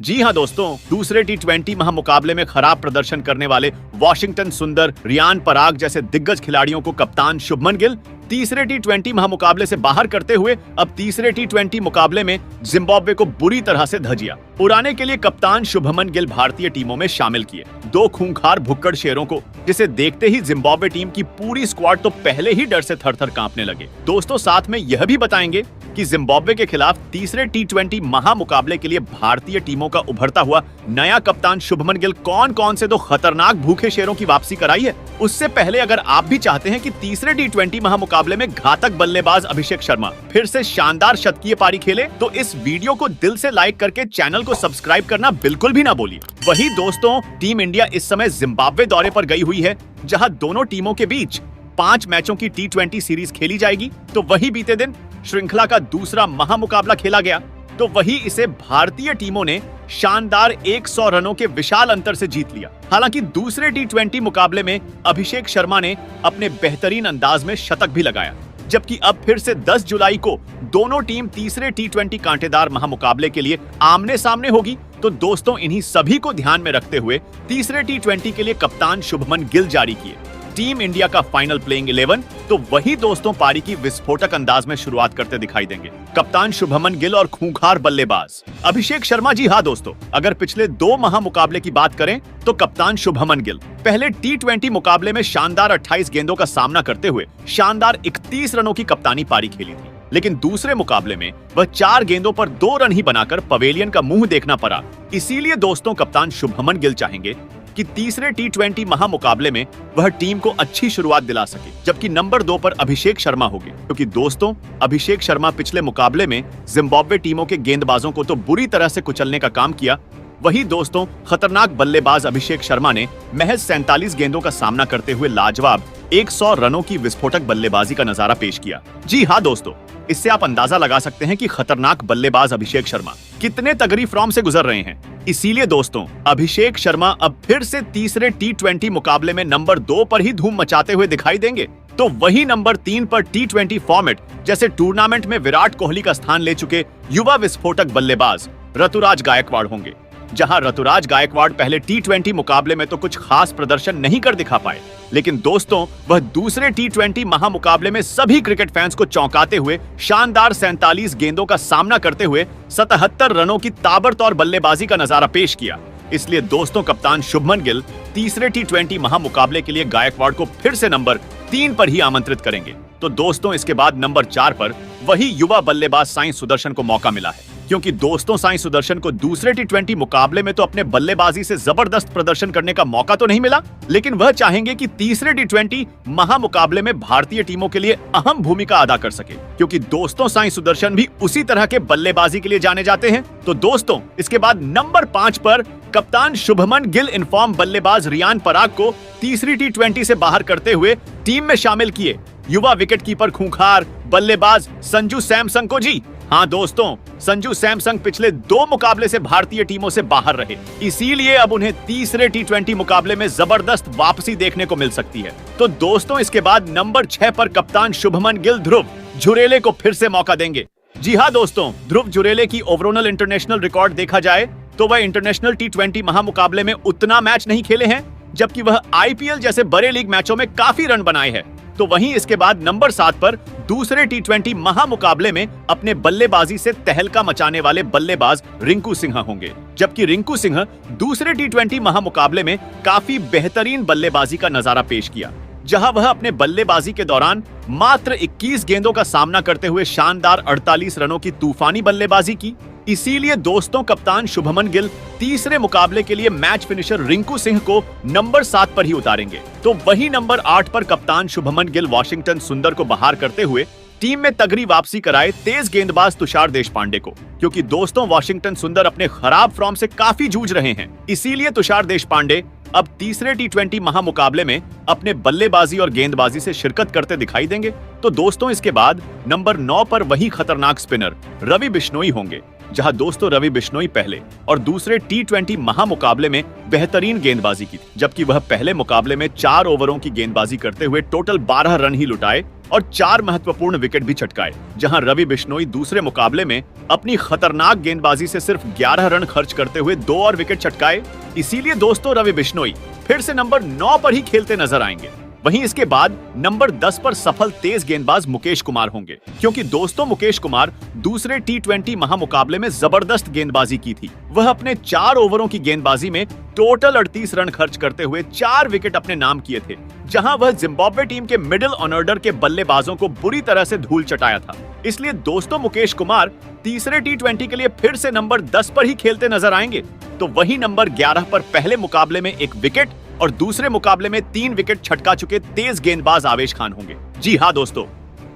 जी हाँ दोस्तों, दूसरे टी20 महामुकाबले में खराब प्रदर्शन करने वाले वॉशिंगटन सुंदर, रियान पराग जैसे दिग्गज खिलाड़ियों को कप्तान शुभमन गिल तीसरे टी20 महामुकाबले से बाहर करते हुए अब तीसरे टी20 मुकाबले में जिम्बाब्वे को बुरी तरह से धजिया उड़ाने के लिए कप्तान शुभमन गिल भारतीय टीमों में शामिल किए। दो खूंखार भुक्कड़ शेरों को जिसे देखते ही जिम्बाब्वे टीम की पूरी स्क्वाड तो पहले ही डर से थर-थर कांपने लगे। दोस्तों साथ में यह भी बताएंगे कि जिम्बाब्वे के खिलाफ तीसरे टी20 महामुकाबले के लिए भारतीय टीमों का उभरता हुआ नया कप्तान शुभमन गिल कौन कौन से दो खतरनाक भूखे शेरों की वापसी कराई है। उससे पहले अगर आप भी चाहते हैं कि तीसरे टी20 महामुकाबले में घातक बल्लेबाज अभिषेक शर्मा फिर से शानदार शतकीय पारी खेले तो इस वीडियो को दिल से लाइक करके चैनल को सब्सक्राइब करना बिल्कुल भी ना भूलिए। वही दोस्तों, टीम इंडिया इस समय जिम्बाब्वे दौरे पर गई हुई है, जहां दोनों टीमों के बीच 5 मैचों की टी20 सीरीज खेली जाएगी। तो वही बीते दिन श्रृंखला का दूसरा महामुकाबला खेला गया, तो वही इसे भारतीय टीमों ने शानदार 100 रनों के विशाल अंतर से जीत लिया। हालांकि दूसरे टी20 मुकाबले में अभिषेक शर्मा ने अपने बेहतरीन अंदाज में शतक भी लगाया, जबकि अब फिर से 10 जुलाई को दोनों टीम तीसरे टी20 कांटेदार महामुकाबले के लिए आमने सामने होगी। तो दोस्तों, इन्हीं सभी को ध्यान में रखते हुए तीसरे टी20 के लिए कप्तान शुभमन गिल जारी किए। टीम इंडिया का फाइनल प्लेइंग 11 तो वही दोस्तों पारी की विस्फोटक अंदाज में शुरुआत करते दिखाई देंगे। कप्तान शुभमन गिल और खूंखार बल्लेबाज अभिषेक शर्मा। जी हाँ दोस्तों, अगर पिछले 2 महामुकाबले की बात करें तो कप्तान शुभमन गिल पहले टी20 मुकाबले में शानदार 28 गेंदों का सामना करते हुए शानदार 31 रनों की कप्तानी पारी खेली थी, लेकिन दूसरे मुकाबले में वह 4 गेंदों पर 2 रन ही बनाकर पवेलियन का मुंह देखना पड़ा। इसीलिए दोस्तों, कप्तान शुभमन गिल चाहेंगे कि तीसरे टी20 महामुकाबले में वह टीम को अच्छी शुरुआत दिला सके, जबकि नंबर 2 पर अभिषेक शर्मा होंगे, क्योंकि दोस्तों अभिषेक शर्मा पिछले मुकाबले में जिम्बाब्वे टीमों के गेंदबाजों को तो बुरी तरह से कुचलने का काम किया। वही दोस्तों, खतरनाक बल्लेबाज अभिषेक शर्मा ने महज 47 गेंदों का सामना करते हुए लाजवाब 100 रनों की विस्फोटक बल्लेबाजी का नजारा पेश किया। जी हाँ दोस्तों, इससे आप अंदाजा लगा सकते हैं कि खतरनाक बल्लेबाज अभिषेक शर्मा कितने तगड़ी फॉर्म से गुजर रहे हैं। इसीलिए दोस्तों, अभिषेक शर्मा अब फिर से तीसरे टी20 मुकाबले में नंबर 2 पर ही धूम मचाते हुए दिखाई देंगे। तो वही नंबर 3 पर टी20 फॉर्मेट जैसे टूर्नामेंट में विराट कोहली का स्थान ले चुके युवा विस्फोटक बल्लेबाज ऋतुराज गायकवाड़ होंगे। जहां ऋतुराज गायकवाड़ पहले टी20 मुकाबले में तो कुछ खास प्रदर्शन नहीं कर दिखा पाए, लेकिन दोस्तों वह दूसरे टी20 महामुकाबले में सभी क्रिकेट फैंस को चौंकाते हुए शानदार 47 गेंदों का सामना करते हुए 77 रनों की ताबड़तोड़ बल्लेबाजी का नजारा पेश किया। इसलिए दोस्तों, कप्तान शुभमन गिल तीसरे टी20 महामुकाबले के लिए गायकवाड़ को फिर से नंबर 3 पर ही आमंत्रित करेंगे। तो दोस्तों, इसके बाद नंबर 4 पर वही युवा बल्लेबाज साई सुदर्शन को मौका मिला है, क्योंकि दोस्तों साई सुदर्शन को दूसरे टी20 मुकाबले में तो अपने बल्लेबाजी से जबरदस्त प्रदर्शन करने का मौका तो नहीं मिला, लेकिन वह चाहेंगे कि तीसरे टी20 महामुकाबले में भारतीय टीमों के लिए अहम भूमिका अदा कर सके, क्योंकि दोस्तों साई सुदर्शन भी उसी तरह के बल्लेबाजी के लिए जाने जाते हैं। तो दोस्तों, इसके बाद नंबर 5 पर कप्तान शुभमन गिल इनफॉर्म बल्लेबाज रियान पराग को तीसरी टी20 से बाहर करते हुए टीम में शामिल किए युवा विकेटकीपर खूंखार बल्लेबाज संजू सैमसंग को। जी हाँ दोस्तों, संजू सैमसंग पिछले 2 मुकाबले से भारतीय टीमों से बाहर रहे, इसीलिए अब उन्हें तीसरे टी20 मुकाबले में जबरदस्त वापसी देखने को मिल सकती है। तो दोस्तों, इसके बाद नंबर 6 पर कप्तान शुभमन गिल ध्रुव जुरेले को फिर से मौका देंगे। जी हाँ दोस्तों, ध्रुव जुरेले की ओवरऑल इंटरनेशनल रिकॉर्ड देखा जाए तो वह इंटरनेशनल टी20 महामुकाबले में उतना मैच नहीं खेले हैं, जबकि वह आईपीएल जैसे बड़े लीग मैचों में काफी रन बनाए हैं। तो वहीं इसके बाद नंबर 7 पर दूसरे टी20 महामुकाबले में अपने बल्लेबाजी से तहलका मचाने वाले बल्लेबाज रिंकू सिंह होंगे, जबकि रिंकू सिंह दूसरे टी20 महामुकाबले में काफी बेहतरीन बल्लेबाजी का नजारा पेश किया, जहां वह अपने बल्लेबाजी के दौरान मात्र 21 गेंदों का सामना करते हुए शानदार 48 रनों की तूफानी बल्लेबाजी की। इसीलिए दोस्तों, कप्तान शुभमन गिल तीसरे मुकाबले के लिए मैच फिनिशर रिंकू सिंह को नंबर 7 पर ही उतारेंगे। तो वही नंबर 8 पर कप्तान शुभमन गिल वॉशिंगटन सुंदर को बाहर करते हुए टीम में तगड़ी वापसी कराए तेज गेंदबाज तुषार देशपांडे को, क्योंकि दोस्तों वॉशिंगटन सुंदर अपने खराब फॉर्म से काफी जूझ रहे हैं। इसीलिए तुषार देशपांडे अब तीसरे टी20 महामुकाबले में अपने बल्लेबाजी और गेंदबाजी से शिरकत करते दिखाई देंगे। तो दोस्तों, इसके बाद नंबर 9 पर वही खतरनाक स्पिनर रवि बिश्नोई होंगे, जहां दोस्तों रवि बिश्नोई पहले और दूसरे टी20 महामुकाबले में बेहतरीन गेंदबाजी की थी, जबकि वह पहले मुकाबले में 4 ओवरों की गेंदबाजी करते हुए टोटल 12 रन ही लुटाए और 4 महत्वपूर्ण विकेट भी चटकाए। जहां रवि बिश्नोई दूसरे मुकाबले में अपनी खतरनाक गेंदबाजी से सिर्फ 11 रन खर्च करते हुए 2 और विकेट चटकाए। इसीलिए दोस्तों रवि बिश्नोई फिर से नंबर 9 पर ही खेलते नजर आएंगे। वहीं इसके बाद नंबर 10 पर सफल तेज गेंदबाज मुकेश कुमार होंगे, क्योंकि दोस्तों मुकेश कुमार दूसरे टी20 महामुकाबले में जबरदस्त गेंदबाजी की थी। वह अपने 4 ओवरों की गेंदबाजी में टोटल 38 रन खर्च करते हुए 4 विकेट अपने नाम किए थे, जहां वह जिम्बाब्वे टीम के मिडिल ऑर्डर के बल्लेबाजों को बुरी तरह से धूल चटाया था। इसलिए दोस्तों मुकेश कुमार तीसरे टी20 के लिए फिर से नंबर 10 पर ही खेलते नजर आएंगे। तो वही नंबर 11 पर पहले मुकाबले में 1 विकेट और दूसरे मुकाबले में 3 विकेट छटका चुके तेज गेंदबाज आवेश खान होंगे। जी हाँ दोस्तों,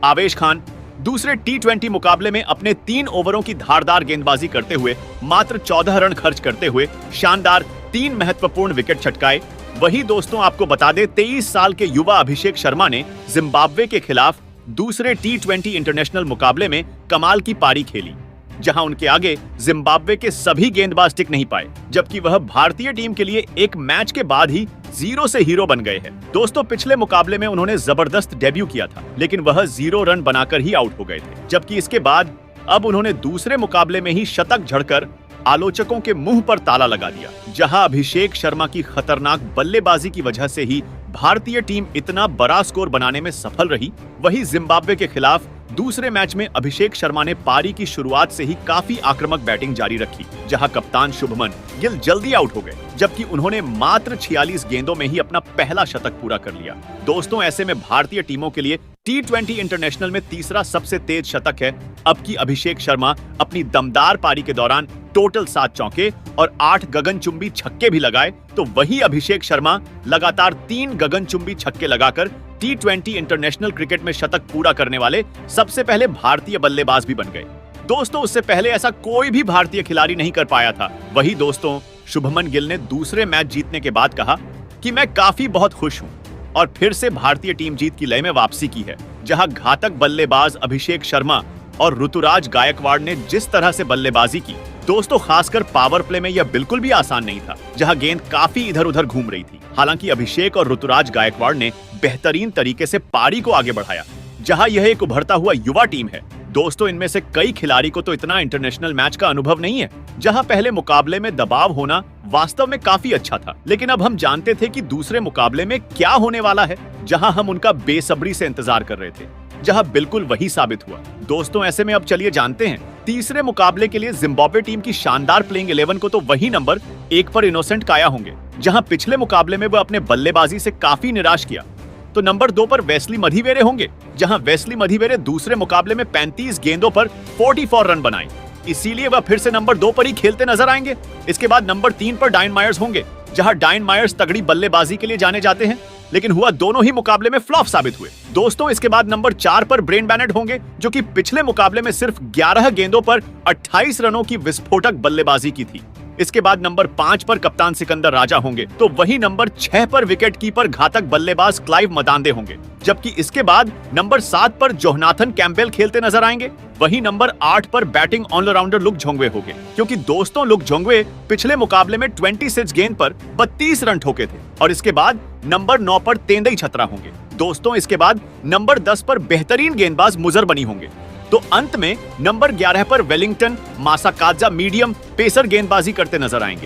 आवेश खान दूसरे टी20 मुकाबले में अपने 3 ओवरों की धारदार गेंदबाजी करते हुए मात्र 14 रन खर्च करते हुए शानदार 3 महत्वपूर्ण विकेट छटकाए। वही दोस्तों आपको बता दें, 23 साल के युवा अभिषेक शर्मा ने जिम्बाब्वे के खिलाफ दूसरे टी20 इंटरनेशनल मुकाबले में कमाल की पारी खेली, जहां उनके आगे जिम्बाब्वे के सभी गेंदबाज टिक नहीं पाए, जबकि वह भारतीय टीम के लिए एक मैच के बाद ही 0 से हीरो बन गए हैं। दोस्तों पिछले मुकाबले में उन्होंने जबरदस्त डेब्यू किया था, लेकिन वह 0 रन बनाकर ही आउट हो गए थे, जबकि इसके बाद अब उन्होंने दूसरे मुकाबले में ही शतक झड़कर आलोचकों के मुंह पर ताला लगा दिया। जहां अभिषेक शर्मा की खतरनाक बल्लेबाजी की वजह से ही भारतीय टीम इतना बड़ा स्कोर बनाने में सफल रही, वहीं जिम्बाब्वे के खिलाफ दूसरे मैच में अभिषेक शर्मा ने पारी की शुरुआत से ही काफी आक्रामक बैटिंग जारी रखी, जहां कप्तान शुभमन गिल जल्दी आउट हो गए, जबकि उन्होंने मात्र 46 गेंदों में ही अपना पहला शतक पूरा कर लिया। दोस्तों ऐसे में भारतीय टीमों के लिए टी20 इंटरनेशनल में तीसरा सबसे तेज शतक है अब की अभिषेक शर्मा अपनी दमदार पारी के दौरान टोटल 7 चौके और 8 गगनचुंबी छक्के भी लगाए। तो वही अभिषेक शर्मा लगातार 3 गगनचुंबी छक्के लगाकर टी20 इंटरनेशनल क्रिकेट में शतक पूरा करने वाले सबसे पहले भारतीय बल्लेबाज भी बन गए। दोस्तों उससे पहले ऐसा कोई भी भारतीय खिलाड़ी नहीं कर पाया था। वही दोस्तों शुभमन गिल ने दूसरे मैच जीतने के बाद कहा कि मैं काफी बहुत खुश हूं और फिर से भारतीय टीम जीत की लय में वापसी की है, जहां घातक बल्लेबाज अभिषेक शर्मा और ऋतुराज गायकवाड़ ने जिस तरह से बल्लेबाजी की, दोस्तों खासकर पावर प्ले में यह बिल्कुल भी आसान नहीं था, जहां गेंद काफी इधर उधर घूम रही थी। हालांकि अभिषेक और ऋतुराज गायकवाड़ ने बेहतरीन तरीके से पारी को आगे बढ़ाया। जहां यह एक उभरता हुआ युवा टीम है, दोस्तों इनमें से कई खिलाड़ी को तो इतना इंटरनेशनल मैच का अनुभव नहीं है। जहां पहले मुकाबले में दबाव होना वास्तव में काफी अच्छा था, लेकिन अब हम जानते थे कि दूसरे मुकाबले में क्या होने वाला है, जहां हम उनका बेसब्री से इंतजार कर रहे थे, जहां बिल्कुल वही साबित हुआ। दोस्तों ऐसे में अब चलिए जानते हैं तीसरे मुकाबले के लिए जिम्बाब्वे टीम की शानदार प्लेइंग 11 को। तो वही नंबर 1 पर इनोसेंट काया होंगे, जहां पिछले मुकाबले में वह अपने बल्लेबाजी से काफी निराश किया। तो नंबर 2 पर वेस्ली मधिवेरे होंगे, जहां वेस्ली मधिवेरे दूसरे मुकाबले में 35 गेंदों पर 44 रन बनाए, इसीलिए वह फिर से नंबर 2 पर ही खेलते नजर आएंगे। इसके बाद नंबर 3 पर डायन मायर्स होंगे, जहां डायन मायर्स तगड़ी बल्लेबाजी के लिए जाने जाते हैं, लेकिन हुआ दोनों ही मुकाबले में फ्लॉप साबित हुए। दोस्तों इसके बाद नंबर 4 पर ब्रेन बैनेट होंगे, जो कि पिछले मुकाबले में सिर्फ 11 गेंदों पर 28 रनों की विस्फोटक बल्लेबाजी की थी। इसके बाद नंबर 5 पर कप्तान सिकंदर राजा होंगे। तो वही नंबर 6 पर विकेट कीपर घातक बल्लेबाज क्लाइव मदांदे होंगे, जबकि इसके बाद नंबर 7 पर जोनाथन कैंपबेल खेलते नजर आएंगे। वही नंबर 8 पर बैटिंग ऑलराउंडर लुक झोंगवे होंगे, क्योंकि दोस्तों लुक झोंगवे पिछले मुकाबले में 26 गेंद पर 32 रन ठोके थे। और इसके बाद नंबर 9 पर तेंदई छतरा होंगे। दोस्तों इसके बाद नंबर 10 पर बेहतरीन गेंदबाज मुजर बनी होंगे। तो अंत में नंबर 11 पर वेलिंगटन मासाकाजा मीडियम पेसर गेंदबाजी करते नजर आएंगे।